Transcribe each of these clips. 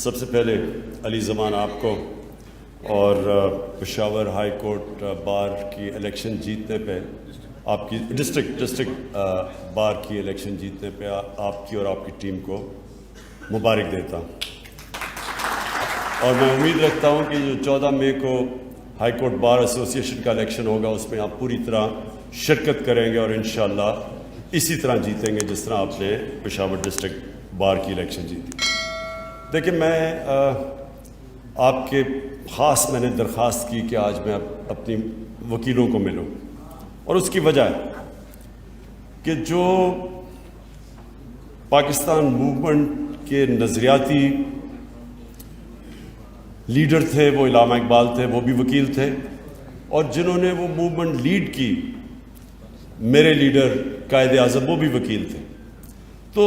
سب سے پہلے علی زمان آپ کو اور پشاور ہائی کورٹ بار کی الیکشن جیتنے پہ آپ کی ڈسٹرکٹ بار کی الیکشن جیتنے پہ آپ کی اور آپ کی ٹیم کو مبارک دیتا ہوں، اور میں امید رکھتا ہوں کہ جو 14 مئی کو ہائی کورٹ بار ایسوسی ایشن کا الیکشن ہوگا اس میں آپ پوری طرح شرکت کریں گے اور انشاءاللہ اسی طرح جیتیں گے جس طرح آپ نے پشاور ڈسٹرکٹ بار کی الیکشن جیتی۔ دیکھیں، میں آپ کے میں نے درخواست کی کہ آج میں اپنی وکیلوں کو ملوں، اور اس کی وجہ ہے کہ جو پاکستان موومنٹ کے نظریاتی لیڈر تھے وہ علامہ اقبال تھے، وہ بھی وکیل تھے، اور جنہوں نے وہ موومنٹ لیڈ کی میرے لیڈر قائد اعظم وہ بھی وکیل تھے۔ تو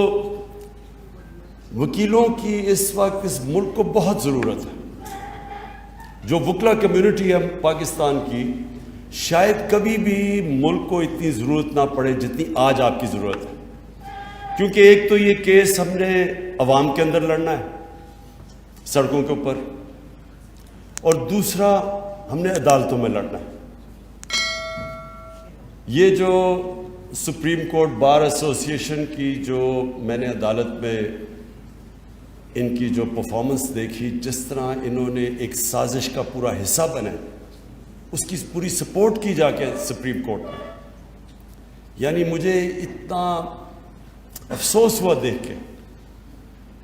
وکیلوں کی اس وقت اس ملک کو بہت ضرورت ہے۔ جو وکلا کمیونٹی ہے پاکستان کی، شاید کبھی بھی ملک کو اتنی ضرورت نہ پڑے جتنی آج آپ کی ضرورت ہے، کیونکہ ایک تو یہ کیس ہم نے عوام کے اندر لڑنا ہے سڑکوں کے اوپر، اور دوسرا ہم نے عدالتوں میں لڑنا ہے۔ یہ جو سپریم کورٹ بار ایسوسی ایشن کی جو میں نے عدالت میں ان کی جو پرفارمنس دیکھی، جس طرح انہوں نے ایک سازش کا پورا حصہ بنے، اس کی پوری سپورٹ کی جا کے سپریم کورٹ میں، یعنی مجھے اتنا افسوس ہوا دیکھ کے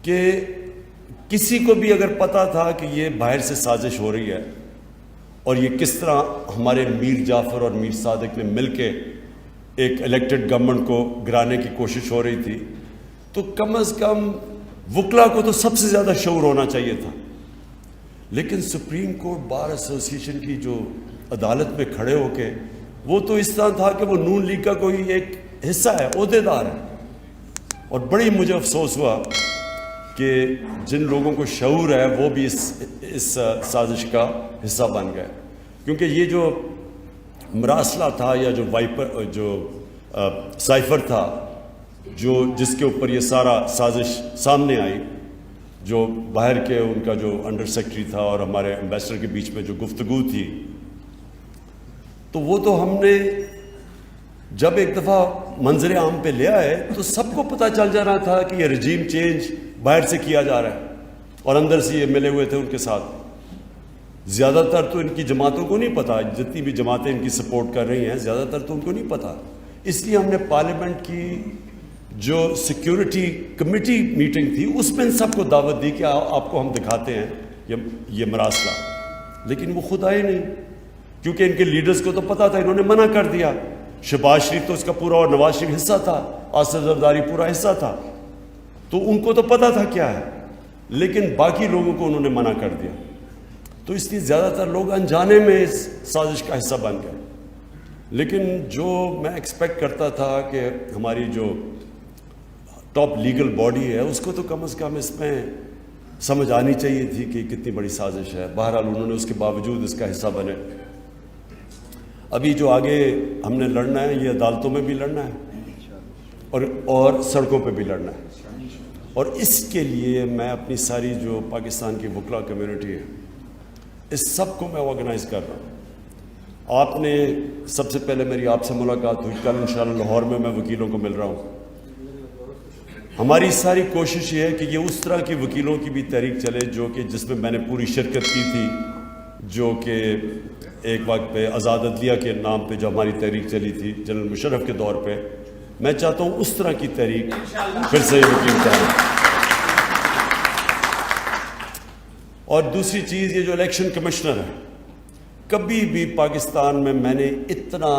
کہ کسی کو بھی اگر پتا تھا کہ یہ باہر سے سازش ہو رہی ہے اور یہ کس طرح ہمارے میر جعفر اور میر صادق نے مل کے ایک الیکٹڈ گورنمنٹ کو گرانے کی کوشش ہو رہی تھی، تو کم از کم وکلا کو تو سب سے زیادہ شعور ہونا چاہیے تھا۔ لیکن سپریم کورٹ بار ایسوسی ایشن کی جو عدالت میں کھڑے ہو کے، وہ تو اس طرح تھا کہ وہ نون لیگ کا کوئی ایک حصہ ہے، عہدیدار ہے، اور بڑی مجھے افسوس ہوا کہ جن لوگوں کو شعور ہے وہ بھی اس سازش کا حصہ بن گئے، کیونکہ یہ جو مراسلہ تھا یا جو سائفر تھا جس کے اوپر یہ سارا سازش سامنے آئی، جو باہر کے ان کا جو انڈر سیکرٹری تھا اور ہمارے ایمبیسڈر کے بیچ میں جو گفتگو تھی، تو وہ تو ہم نے جب ایک دفعہ منظر عام پہ لے آئے تو سب کو پتہ چل جا رہا تھا کہ یہ رجیم چینج باہر سے کیا جا رہا ہے، اور اندر سے یہ ملے ہوئے تھے ان کے ساتھ۔ زیادہ تر تو ان کی جماعتوں کو نہیں پتا، جتنی بھی جماعتیں ان کی سپورٹ کر رہی ہیں زیادہ تر تو ان کو نہیں پتا۔ اس لیے ہم نے پارلیمنٹ کی جو سیکیورٹی کمیٹی میٹنگ تھی اس میں ان سب کو دعوت دی کہ آپ کو ہم دکھاتے ہیں یہ مراسلہ، لیکن وہ خود آئے نہیں، کیونکہ ان کے لیڈرز کو تو پتا تھا، انہوں نے منع کر دیا۔ شہباز شریف تو اس کا پورا اور نواز شریف حصہ تھا، آصف زرداری پورا حصہ تھا، تو ان کو تو پتا تھا کیا ہے، لیکن باقی لوگوں کو انہوں نے منع کر دیا۔ تو اس لیے زیادہ تر لوگ انجانے میں اس سازش کا حصہ بن گئے۔ لیکن جو میں ایکسپیکٹ کرتا تھا کہ ہماری جو ٹاپ لیگل باڈی ہے اس کو تو کم از کم اس میں سمجھ آنی چاہیے تھی کہ کتنی بڑی سازش ہے، بہرحال انہوں نے اس کے باوجود اس کا حصہ بنے۔ ابھی جو آگے ہم نے لڑنا ہے، یہ عدالتوں میں بھی لڑنا ہے اور سڑکوں پہ بھی لڑنا ہے، اور اس کے لیے میں اپنی ساری جو پاکستان کی وکلا کمیونٹی ہے اس سب کو میں آرگنائز کر رہا ہوں۔ آپ نے سب سے پہلے میری آپ سے ملاقات ہوئی، کل انشاءاللہ لاہور میں وکیلوں کو مل رہا ہوں۔ ہماری ساری کوشش یہ ہے کہ یہ اس طرح کی وکیلوں کی بھی تحریک چلے جس میں نے پوری شرکت کی تھی، جو کہ ایک وقت پہ آزاد عدلیہ کے نام پہ جو ہماری تحریک چلی تھی جنرل مشرف کے دور پہ، میں چاہتا ہوں اس طرح کی تحریک پھر سے وکیل کریں۔ اور دوسری چیز، یہ جو الیکشن کمشنر ہے، کبھی بھی پاکستان میں نے اتنا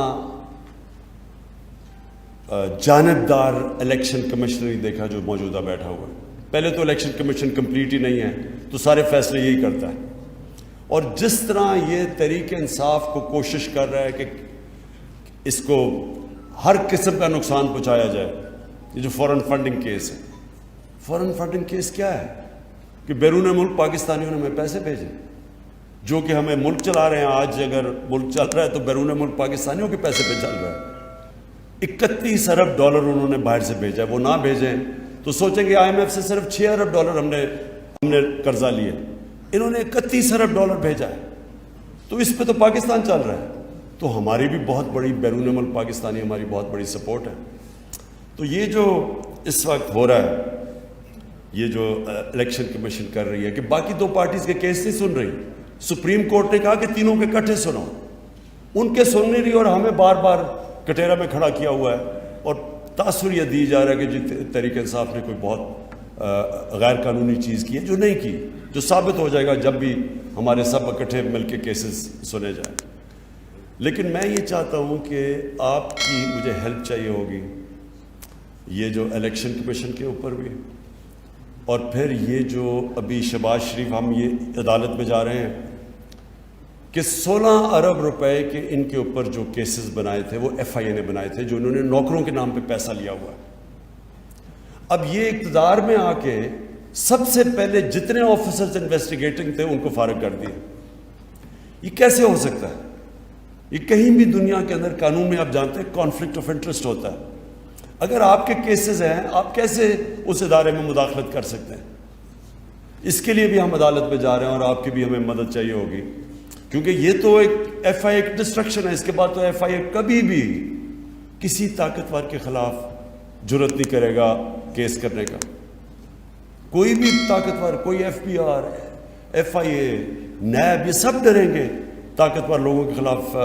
جانبدار الیکشن کمشنر نہیں دیکھا جو موجودہ بیٹھا ہوا ہے۔ پہلے تو الیکشن کمیشن کمپلیٹ ہی نہیں ہے، تو سارے فیصلے یہی کرتا ہے، اور جس طرح یہ تحریک انصاف کو کوشش کر رہا ہے کہ اس کو ہر قسم کا نقصان پہنچایا جائے۔ یہ جو فورن فنڈنگ کیس ہے، فورن فنڈنگ کیس کیا ہے کہ بیرون ملک پاکستانیوں نے ہمیں پیسے بھیجے، جو کہ ہمیں ملک چلا رہے ہیں۔ آج اگر ملک چل رہا ہے تو بیرون ملک پاکستانیوں کے پیسے پہ چل رہا ہے۔ 31 ارب ڈالر انہوں نے باہر سے بھیجا ہے، وہ نہ بھیجیں تو سوچیں گے IMF سے صرف 6 ارب ڈالر ہم نے ہم نے قرضہ لیا, انہوں نے 31 ارب ڈالر بھیجا ہے, تو اس پہ تو پاکستان چل رہا ہے. تو ہماری بھی بہت بڑی بیرون ملک پاکستانی ہماری بہت بڑی سپورٹ ہے. تو یہ جو اس وقت ہو رہا ہے, یہ جو الیکشن کمیشن کر رہی ہے کہ باقی دو پارٹیز کے کیس نہیں سن رہی, سپریم کورٹ نے کہا کہ تینوں کے اکٹھے سنو, ان کے سن نہیں رہی اور ہمیں بار بار کٹہرا میں کھڑا کیا ہوا ہے, اور تاثر یہ دی جا رہا ہے کہ جی تحریک انصاف نے کوئی بہت غیر قانونی چیز کی ہے, جو نہیں کی, جو ثابت ہو جائے گا جب بھی ہمارے سب اکٹھے مل کے کیسز سنے جائیں. لیکن میں یہ چاہتا ہوں کہ آپ کی مجھے ہیلپ چاہیے ہوگی, یہ جو الیکشن کمیشن کے اوپر بھی, اور پھر یہ جو ابھی شہباز شریف ہم یہ عدالت میں جا رہے ہیں کہ 16 ارب روپے کے ان کے اوپر جو کیسز بنائے تھے وہ ایف آئی اے نے بنائے تھے, جو انہوں نے نوکروں کے نام پہ پیسہ لیا ہوا ہے. اب یہ اقتدار میں آ کے سب سے پہلے جتنے آفیسرز انویسٹیگیٹنگ تھے ان کو فارغ کر دیا. یہ کیسے ہو سکتا ہے؟ یہ کہیں بھی دنیا کے اندر قانون میں آپ جانتے ہیں کانفلکٹ آف انٹرسٹ ہوتا ہے. اگر آپ کے کیسز ہیں, آپ کیسے اس ادارے میں مداخلت کر سکتے ہیں؟ اس کے لیے بھی ہم عدالت میں جا رہے ہیں اور آپ کی بھی ہمیں مدد چاہیے ہوگی, کیونکہ یہ تو ایک ایف آئی اے ایک ڈسٹرکشن ہے. اس کے بعد تو ایف آئی اے کبھی بھی کسی طاقتور کے خلاف جرت نہیں کرے گا کیس کرنے کا. کوئی بھی طاقتور, کوئی F B R, F I A, NAB, یہ سب ڈریں گے طاقتور لوگوں کے خلاف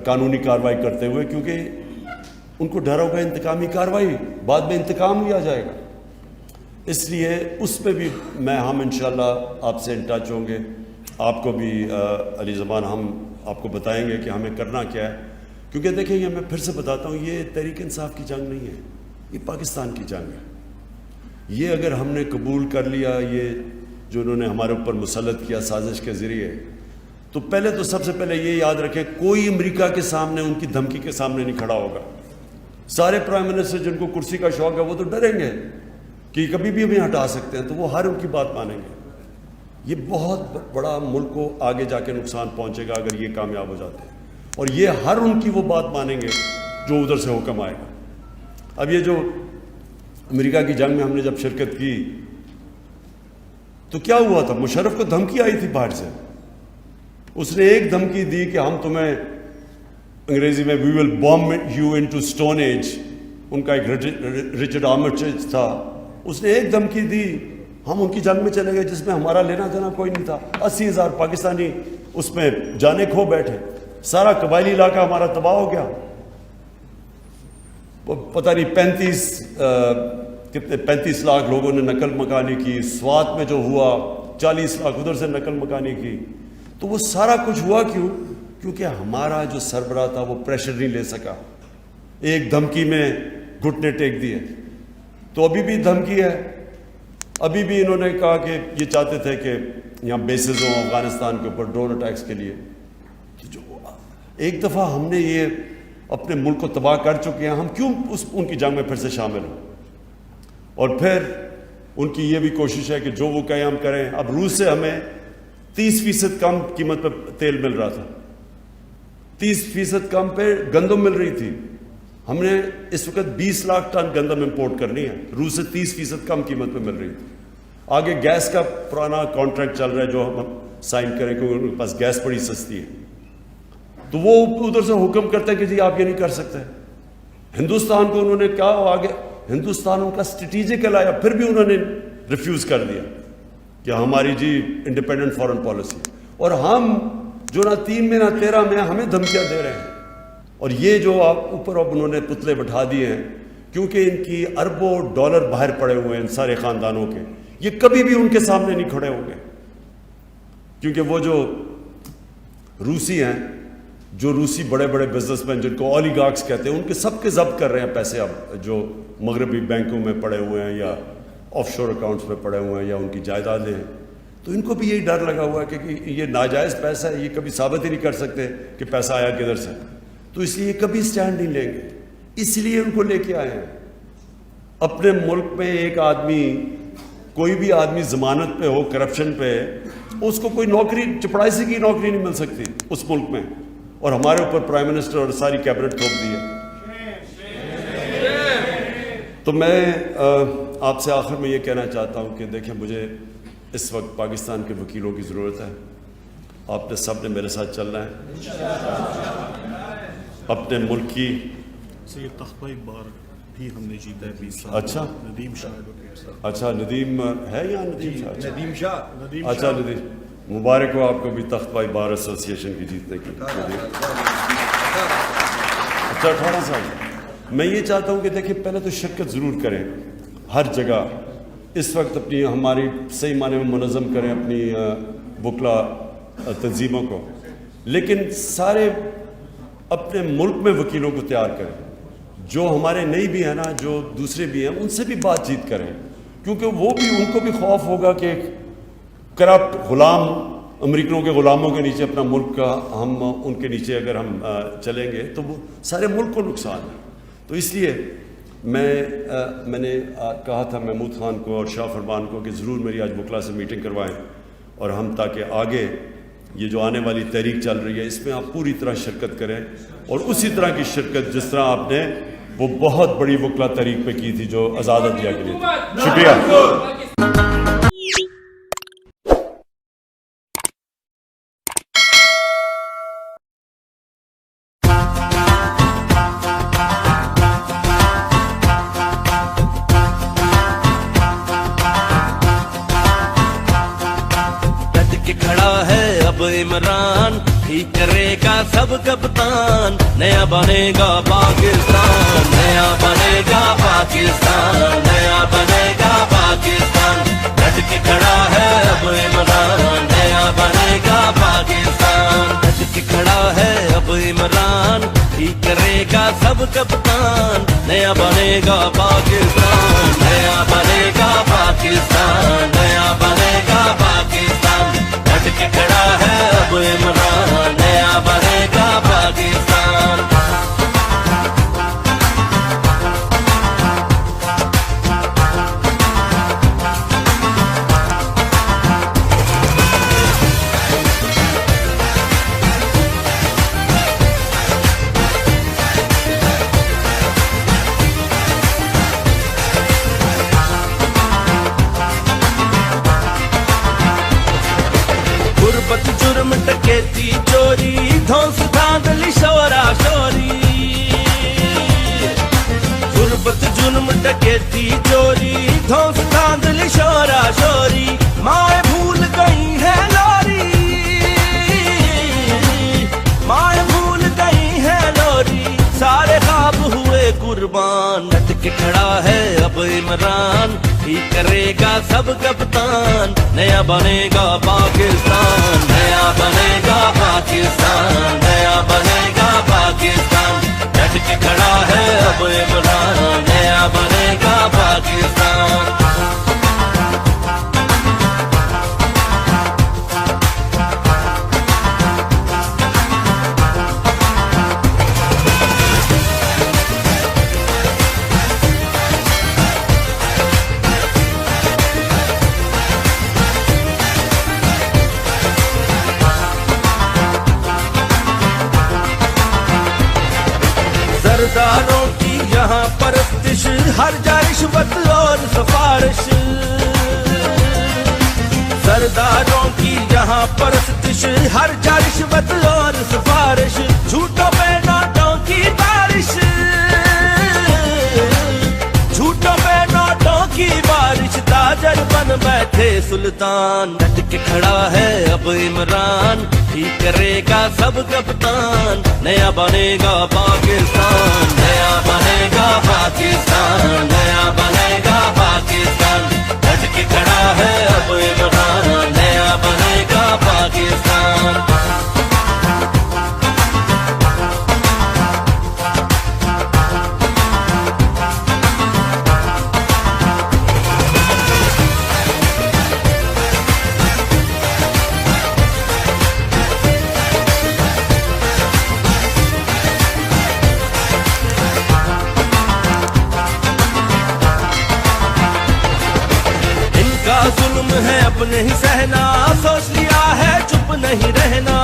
قانونی کارروائی کرتے ہوئے, کیونکہ ان کو ڈر ہوگا انتقامی کارروائی, بعد میں انتقام لیا جائے گا. اس لیے اس پہ بھی ہم انشاءاللہ آپ سے ان ٹچ ہوں گے. آپ کو بھی علی زمان ہم آپ کو بتائیں گے کہ ہمیں کرنا کیا ہے, کیونکہ دیکھیں یہ میں پھر سے بتاتا ہوں, یہ تحریک انصاف کی جنگ نہیں ہے, یہ پاکستان کی جنگ ہے. یہ اگر ہم نے قبول کر لیا, یہ جو انہوں نے ہمارے اوپر مسلط کیا سازش کے ذریعے, تو پہلے تو سب سے پہلے یہ یاد رکھیں کوئی امریکہ کے سامنے ان کی دھمکی کے سامنے نہیں کھڑا ہوگا. سارے پرائم منسٹر جن کو کرسی کا شوق ہے وہ تو ڈریں گے کہ کبھی بھی ہمیں ہٹا سکتے ہیں, تو وہ ہر ان کی بات مانیں گے. یہ بہت بڑا ملک کو آگے جا کے نقصان پہنچے گا اگر یہ کامیاب ہو جاتے ہیں, اور یہ ہر ان کی وہ بات مانیں گے جو ادھر سے حکم آئے گا. اب یہ جو امریکہ کی جنگ میں ہم نے جب شرکت کی تو کیا ہوا تھا؟ مشرف کو دھمکی آئی تھی باہر سے, اس نے ایک دھمکی دی کہ ہم تمہیں انگریزی میں we will bomb you into stone age, ان کا ایک رچرڈ آرمسٹیج تھا, اس نے ایک دھمکی دی, ہم ان کی جنگ میں چلے گئے جس میں ہمارا لینا دینا کوئی نہیں تھا. 80,000 پاکستانی اس میں جانے کھو بیٹھے, سارا قبائلی علاقہ ہمارا تباہ ہو گیا. پتہ نہیں 35 لاکھ لوگوں نے نقل مکانی کی, سوات میں جو ہوا 40 لاکھ ادھر سے نقل مکانی کی. تو وہ سارا کچھ ہوا کیوں؟ کیونکہ ہمارا جو سربراہ تھا وہ پریشر نہیں لے سکا, ایک دھمکی میں گھٹنے ٹیک دیے. تو ابھی بھی دھمکی ہے, ابھی بھی انہوں نے کہا کہ یہ چاہتے تھے کہ یہاں بیسز ہوں افغانستان کے اوپر ڈرون اٹیکس کے لیے. جو ایک دفعہ ہم نے یہ اپنے ملک کو تباہ کر چکے ہیں, ہم کیوں ان کی جنگ میں پھر سے شامل ہوں؟ اور پھر ان کی یہ بھی کوشش ہے کہ جو وہ کہیں ہم کریں. اب روس سے ہمیں 30% کم قیمت پہ تیل مل رہا تھا, 30% کم پہ گندم مل رہی تھی. ہم نے اس وقت 20 لاکھ ٹن گندم امپورٹ کرنی ہے, روس سے 30% کم قیمت پہ مل رہی تھی. آگے گیس کا پرانا کانٹریکٹ چل رہا ہے جو ہم سائن کریں کیونکہ ان کے پاس گیس بڑی سستی ہے. تو وہ ادھر سے حکم کرتے ہیں کہ جی آپ یہ نہیں کر سکتے. ہندوستان کو انہوں نے کہا, آگے ہندوستان ان کا اسٹریٹجک لایا, پھر بھی انہوں نے ریفیوز کر دیا کہ ہماری جی انڈیپینڈنٹ فارن پالیسی, اور ہم جو نہ 3 میں نہ 13 میں ہمیں دھمکیاں دے رہے ہیں. اور یہ جو آپ اوپر اب انہوں نے پتلے بٹھا دیے ہیں, کیونکہ ان کی اربوں ڈالر باہر پڑے ہوئے ہیں ان سارے خاندانوں کے, یہ کبھی بھی ان کے سامنے نہیں کھڑے ہوں گے. کیونکہ وہ جو روسی ہیں, جو روسی بڑے بڑے بزنس مین جن کو اولیگارکس کہتے ہیں, ان کے سب کے ضبط کر رہے ہیں پیسے اب جو مغربی بینکوں میں پڑے ہوئے ہیں یا آف شور اکاؤنٹس میں پڑے ہوئے ہیں یا ان کی جائیدادیں ہیں. تو ان کو بھی یہی ڈر لگا ہوا ہے کہ یہ ناجائز پیسہ ہے, یہ کبھی ثابت ہی نہیں کر سکتے کہ پیسہ آیا کدھر سے, تو اس لیے یہ کبھی سٹینڈ نہیں لیں گے. اس لیے ان کو لے کے آئے ہیں. اپنے ملک میں ایک آدمی, کوئی بھی آدمی ضمانت پہ ہو کرپشن پہ, اس کو کوئی نوکری, چپڑاسی کی نوکری نہیں مل سکتی اس ملک میں, اور ہمارے اوپر پرائم منسٹر اور ساری کیبنٹ تھوپ دی ہے. تو میں آپ سے آخر میں یہ کہنا چاہتا ہوں کہ دیکھیں, مجھے اس وقت پاکستان کے وکیلوں کی ضرورت ہے. آپ نے سب نے میرے ساتھ چلنا ہے. اپنے ملک کی یہ تختہ بار بھی ہم نے جیتا ہے 20 سال. اچھا ندیم شاہ ایڈوکیٹ صاحب. اچھا ندیم ہے یا ندیم شاہ؟ ندیم شاہ. اچھا ندیم مبارک ہو آپ کو بھی تخت بھائی بار ایسوسی ایشن کی جیتنے کی. اچھا 18 سال. میں یہ چاہتا ہوں کہ دیکھیں پہلے تو شرکت ضرور کریں ہر جگہ. اس وقت اپنی ہماری صحیح معنی میں منظم کریں اپنی وکلا تنظیموں کو, لیکن سارے اپنے ملک میں وکیلوں کو تیار کریں. جو ہمارے نئی بھی ہیں نا, جو دوسرے بھی ہیں, ان سے بھی بات چیت کریں, کیونکہ وہ بھی ان کو بھی خوف ہوگا کہ کرپٹ غلام امریکنوں کے غلاموں کے نیچے اپنا ملک کا ہم ان کے نیچے اگر ہم چلیں گے تو وہ سارے ملک کو نقصان ہے. تو اس لیے میں نے کہا تھا محمود خان کو اور شاہ فرمان کو کہ ضرور میری آج وکلا سے میٹنگ کروائیں, اور ہم تاکہ آگے یہ جو آنے والی تحریک چل رہی ہے اس میں آپ پوری طرح شرکت کریں, اور اسی طرح کی شرکت جس طرح آپ نے وہ بہت بڑی وکلا تحریک پہ کی تھی جو آزاد عدلیہ کے لیے. شکریہ. عمران ہی کرے گا سب کپتان, نیا بنے گا پاکستان, نیا بنے گا پاکستان, نیا بنے گا پاکستان. ڈٹ کے کھڑا ہے اب عمران, نیا بنے گا پاکستان. ڈٹ کے کھڑا ہے اب عمران ہی کرے گا سب کپتان, نیا بنے گا پاکستان, نیا بنے گا پاکستان, نیا بنے گا پاکستان. ڈٹ کے کھڑا ہے اب عمران, نیا بنے گا پاکستان. جرم ڈکیتی چوری دھوس دھاندلی شورا شوری, غربت جرم ڈکیتی چوری دھوس دھاندلی شورا شوری. مائیں بھول گئی ہیں لوری, مائیں بھول گئی ہیں لوری, سارے خواب ہوئے قربان. ڈٹ کے کھڑا ہے اب عمران ہی کرے گا سب کپتان, نیا بنے گا پاکستان, نیا بنے گا پاکستان, نیا بنے گا پاکستان. ڈٹ کے کھڑا ہے اب عمران, نیا بنے گا پاکستان. سرداروں کی یہاں پرستش, ہر جا رشوت اور سفارش. سرداروں کی یہاں پرستش, ہر جا رشوت اور سفارش. جھوٹوں پہ نوٹوں کی بارش, جھوٹوں پہ نوٹوں کی بارش. تاجر بن بیٹھے سلطان, ڈٹ کے کھڑا ہے اب عمران ہی کرے گا سب کپتان, نیا بنے گا پاکستان, نیا بنے گا پاکستان, نیا بنے گا پاکستان. ڈٹ کے کھڑا ہے اب عمران, نیا بنے گا پاکستان. ظلم ہے اپنے ہی سہنا, سوچ لیا ہے چپ نہیں رہنا.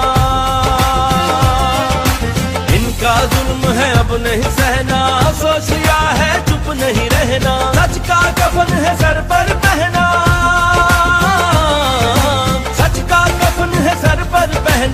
ان کا ظلم ہے اپنے ہی سہنا, سوچ لیا ہے چپ نہیں رہنا. سچ کا کفن ہے سر پر پہنا,